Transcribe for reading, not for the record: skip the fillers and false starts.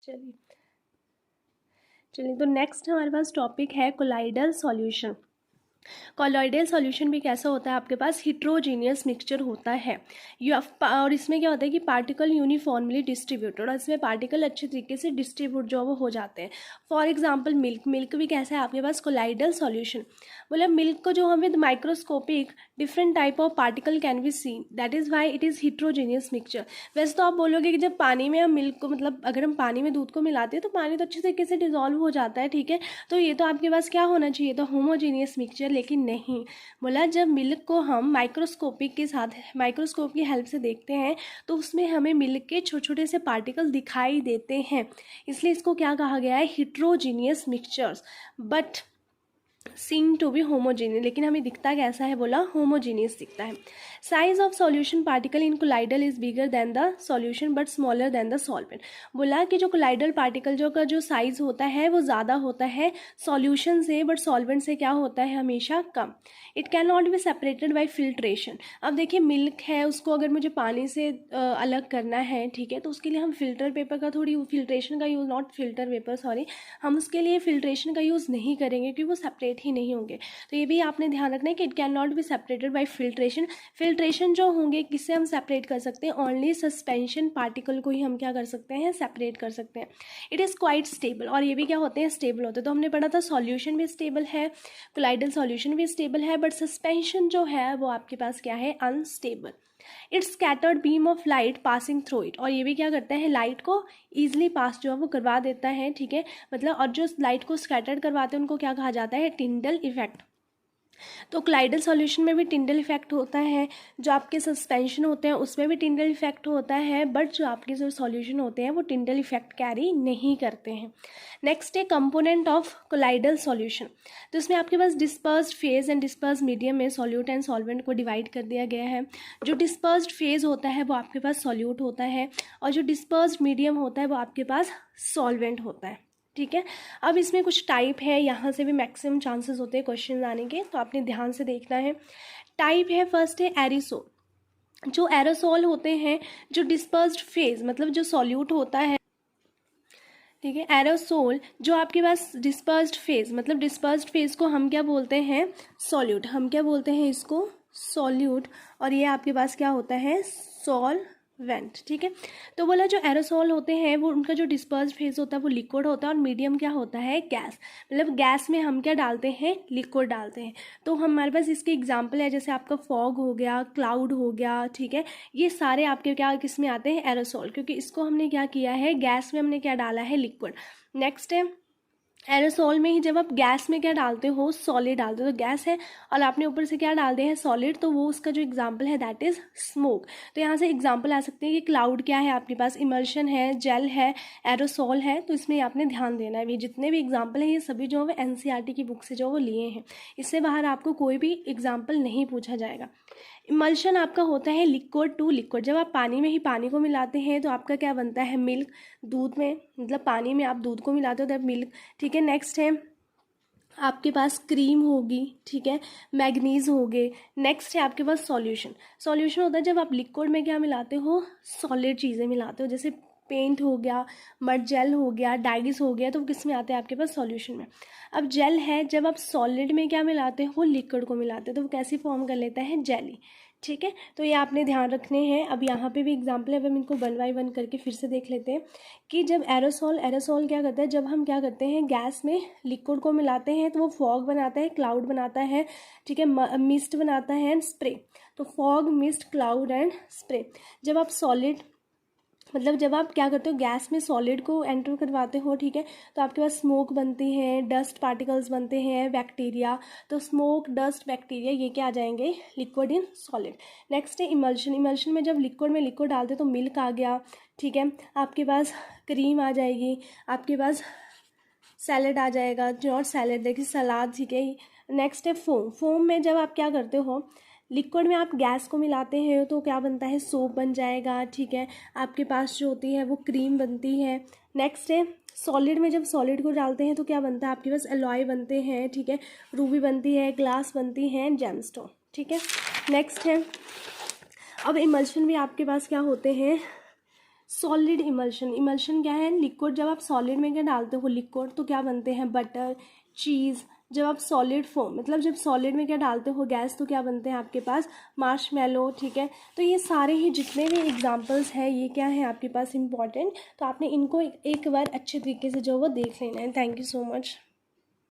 चलिए चलिए तो नेक्स्ट हमारे पास टॉपिक है कोलाइडल सॉल्यूशन। कॉलॉइडल सॉल्यूशन भी कैसा होता है, आपके पास हिट्रोजीनियस मिक्सचर होता है। और इसमें क्या होता है कि पार्टिकल यूनिफॉर्मली डिस्ट्रीब्यूटेड, और इसमें पार्टिकल अच्छे तरीके से डिस्ट्रीब्यूट जो वो हो जाते हैं। फॉर एग्जांपल मिल्क भी कैसा है आपके पास कोलाइडल सॉल्यूशन। बोले मिल्क को जो हम with microscopic different type of particle can be seen, that is why it is heterogeneous mixture. वैसे तो आप बोलोगे कि जब पानी में हम मिल्क को, मतलब अगर हम पानी में दूध को मिलाते हैं तो पानी तो अच्छे तरीके से डिजोल्व हो जाता है, ठीक है। तो ये तो आपके पास क्या होना चाहिए, तो होमोजीनियस मिक्सचर। लेकिन नहीं, बोला जब मिल्क को हम माइक्रोस्कोपिक के साथ, माइक्रोस्कोप की हेल्प से देखते हैं तो उसमें हमें मिल्क के छोटे छोटे से पार्टिकल दिखाई देते हैं, इसलिए इसको क्या कहा गया है, heterogeneous mixtures. But seem to be homogeneous, लेकिन हमें दिखता कैसा है, बोला होमोजीनियस दिखता है। Size of solution particle in colloidal is bigger than the solution but smaller than the solvent. बोला कि जो कोलाइडल पार्टिकल जो का जो साइज होता है वो ज़्यादा होता है सॉल्यूशन से, बट सॉल्वेंट से क्या होता है, हमेशा कम। It can not be separated by filtration. अब देखिए मिल्क है, उसको अगर मुझे पानी से अलग करना है, ठीक है, तो उसके लिए हम फिल्टर पेपर का थोड़ी, फिल्ट्रेशन का use, not filter paper sorry, हम उसके लिए फिल्ट्रेशन का यूज़ नहीं करेंगे क्योंकि वो सेपरेट ही नहीं होंगे। तो ये भी आपने ध्यान रखना है कि it can not be separated by filtration. Filtration जो होंगे किससे हम सेपरेट कर सकते हैं, ओनली सस्पेंशन पार्टिकल को ही हम क्या कर सकते हैं, सेपरेट कर सकते हैं। इट इज़ क्वाइट स्टेबल, और ये भी क्या होते हैं, स्टेबल होते हैं। तो हमने पढ़ा था सॉल्यूशन भी स्टेबल है, कोलाइडल सॉल्यूशन भी स्टेबल है, बट सस्पेंशन जो है वो आपके पास क्या है, unstable. It's scattered beam of light passing through it, और ये भी क्या करता है, लाइट को ईजिली पास जो है वो करवा देता है, ठीक है, मतलब। और जो लाइट को स्कैटर्ड करवाते हैं उनको क्या कहा जाता है, टिंडल इफेक्ट। तो कोलाइडल सॉल्यूशन में भी टिंडल इफेक्ट होता है, जो आपके सस्पेंशन होते हैं उसमें भी टिंडल इफेक्ट होता है, बट जो आपके जो सॉल्यूशन होते हैं वो टिंडल इफेक्ट कैरी नहीं करते हैं। नेक्स्ट है कंपोनेंट ऑफ कोलाइडल सॉल्यूशन। तो इसमें आपके पास dispersed phase and dispersed medium में सॉल्यूट एंड सॉल्वेंट को डिवाइड कर दिया गया है। जो डिस्पर्स्ड फेज होता है वो आपके पास सॉल्यूट होता है, और जो डिस्पर्स्ड मीडियम होता है वो आपके पास सॉल्वेंट होता है, ठीक है। अब इसमें कुछ टाइप है, यहाँ से भी मैक्सिमम चांसेस होते हैं क्वेश्चन आने के, तो आपने ध्यान से देखना है। टाइप है, फर्स्ट है एरिसोल। जो एरोसोल होते हैं, जो डिस्पर्स्ड फेज मतलब जो सॉल्यूट होता है, ठीक है, एरोसोल जो आपके पास डिस्पर्स्ड फेज, मतलब डिस्पर्स्ड फेज को हम क्या बोलते हैं, सॉल्यूट। हम क्या बोलते हैं इसको, सॉल्यूट। और ये आपके पास क्या होता है, सॉल्वेंट, ठीक है। तो बोला जो एरोसोल होते हैं वो, उनका जो डिस्पर्स्ड फेज होता है वो लिक्विड होता है, और मीडियम क्या होता है, गैस। मतलब गैस में हम क्या डालते हैं, लिक्विड डालते हैं। तो हमारे पास इसके एग्जांपल है, जैसे आपका फॉग हो गया, क्लाउड हो गया, ठीक है, ये सारे आपके क्या किस में आते हैं, एरोसोल, क्योंकि इसको हमने क्या किया है, गैस में हमने क्या डाला है, लिक्विड। नेक्स्ट है एरोसोल में ही जब आप गैस में क्या डालते हो, सॉलिड डालते हो, तो गैस है और आपने ऊपर से क्या डाल दिया है, सॉलिड, तो वो उसका जो एग्जांपल है दैट इज स्मोक। तो यहाँ से एग्जांपल आ सकते हैं कि क्लाउड क्या है आपके पास, इमल्शन है, जेल है, एरोसोल है। तो इसमें आपने ध्यान देना है, ये जितने भी एग्जाम्पल हैं ये सभी जो है एनसीईआरटी की बुक से जो वो लिए हैं, इससे बाहर आपको कोई भी एग्जाम्पल नहीं पूछा जाएगा। इमल्शन आपका होता है लिक्विड टू लिक्विड, जब आप पानी में ही पानी को मिलाते हैं तो आपका क्या बनता है, मिल्क। दूध में, मतलब पानी में आप दूध को मिलाते हो तब मिल्क, ठीक है। नेक्स्ट है आपके पास क्रीम होगी, ठीक है, मैग्नीज हो गए। नेक्स्ट है आपके पास सॉल्यूशन। सॉल्यूशन होता है जब आप लिक्विड में क्या मिलाते हो, सॉलिड चीज़ें मिलाते हो, जैसे पेंट हो गया, मड जेल हो गया, डाइस हो गया, तो किस में आते हैं आपके पास, सॉल्यूशन में। अब जेल है, जब आप सॉलिड में क्या मिलाते हो, लिक्विड को मिलाते हो, तो वो कैसी फॉर्म कर लेता है, जेली, ठीक है। तो ये आपने ध्यान रखने हैं। अब यहाँ पे भी एग्जाम्पल है, अब हम इनको 1 बाय 1 करके फिर से देख लेते हैं कि जब एरोसोल क्या करता है, जब हम क्या करते हैं गैस में लिक्विड को मिलाते हैं तो वो फॉग बनाता है, क्लाउड बनाता है, ठीक है, मिस्ट बनाता है एंड स्प्रे। तो fog, mist, cloud and spray. जब आप सॉलिड, मतलब जब आप क्या करते हो, गैस में सॉलिड को एंटर करवाते हो, ठीक है, तो आपके पास स्मोक बनती है, डस्ट पार्टिकल्स बनते हैं, बैक्टीरिया। तो स्मोक, डस्ट, बैक्टीरिया ये क्या आ जाएंगे, लिक्विड इन सॉलिड। नेक्स्ट है इमल्शन। इमल्शन में जब लिक्विड में लिक्विड डालते हैं तो मिल्क आ गया, ठीक है, आपके पास क्रीम आ जाएगी, आपके पास सैलड आ जाएगा, नॉट सैलड, देखिए सलाद, ठीक है। नेक्स्ट है फोम। फोम में जब आप क्या करते हो, लिक्विड में आप गैस को मिलाते हैं तो क्या बनता है, सोप बन जाएगा, ठीक है, आपके पास जो होती है वो क्रीम बनती है। नेक्स्ट है सॉलिड में, जब सॉलिड को डालते हैं तो क्या बनता है आपके पास, एलॉय बनते हैं, ठीक है, रूबी बनती है, ग्लास बनती है, जेमस्टोन, ठीक है। नेक्स्ट है अब इमल्शन में आपके पास क्या होते हैं, सॉलिड इमल्शन, इमल्शन क्या है, लिक्विड। जब आप सॉलिड में क्या डालते हो, लिक्विड, तो क्या बनते हैं, बटर, चीज़। जब आप सॉलिड फॉर्म, मतलब जब सॉलिड में क्या डालते हो, गैस, तो क्या बनते हैं आपके पास, मार्शमैलो, ठीक है। तो ये सारे ही जितने भी एग्जांपल्स हैं ये क्या है आपके पास इंपॉर्टेंट, तो आपने इनको एक बार अच्छे तरीके से जो वो देख लेना है। Thank you so much.